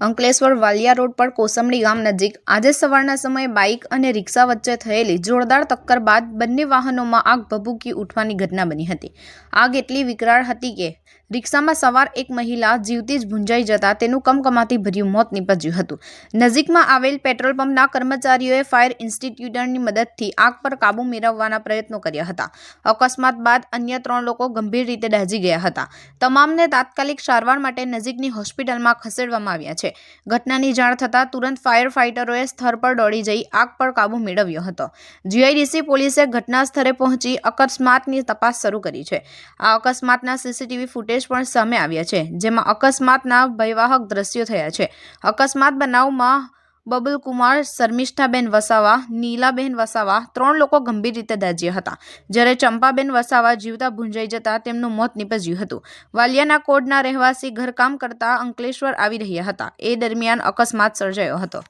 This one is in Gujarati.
અંકલેશ્વર વાલિયા રોડ પર કોસંબડી ગામ નજીક આજે સવારના સમયે બાઇક અને રિક્ષા વચ્ચે થયેલી જોરદાર ટક્કર બાદ બંને વાહનોમાં આગ ભભૂકી ઉઠવાની ઘટના બની હતી। આગ એટલી વિકરાળ હતી કે રિક્ષામાં સવાર એક મહિલા જીવતી જ ભૂંજાઈ જતા તેનું કમકમાટી ભર્યું મોત નીપજ્યું હતું। નજીકમાં આવેલ પેટ્રોલ પંપના કર્મચારીઓએ ફાયર ઇન્સ્ટિટ્યુટની મદદથી આગ પર કાબૂ મેળવવાના પ્રયત્નો કર્યા હતા। અકસ્માત બાદ અન્ય 3 લોકો ગંભીર રીતે દાઝી ગયા હતા। તમામને તાત્કાલિક સારવાર માટે નજીકની હોસ્પિટલમાં ખસેડવામાં આવ્યા છે। ઘટનાની જાણ થતાં તુરંત ફાયર ફાઇટરોએ સ્થળ પર દોડી જઈ આગ પર કાબૂ મેળવ્યો હતો। જીઆઈડીસી પોલીસે ઘટના સ્થળે પહોંચી અકસ્માતની તપાસ શરૂ કરી છે। આ અકસ્માતના સીસીટીવી ફૂટેજ પણ સામે આવ્યા છે, જેમાં અકસ્માતના ભયાવહ દ્રશ્યો થયા છે। અકસ્માત બનાવમાં બબુલકુમાર, શર્મિષ્ઠાબેન વસાવા, નીલાબેન વસાવા 3 લોકો ગંભીર રીતે દાઝ્યા હતા, જ્યારે ચંપાબેન વસાવા જીવતા ભૂંજાઈ જતા તેમનું મોત નીપજ્યું હતું। વાલિયાના કોડના રહેવાસી ઘરકામ કરતા અંકલેશ્વર આવી રહ્યા હતા, એ દરમિયાન અકસ્માત સર્જાયો હતો।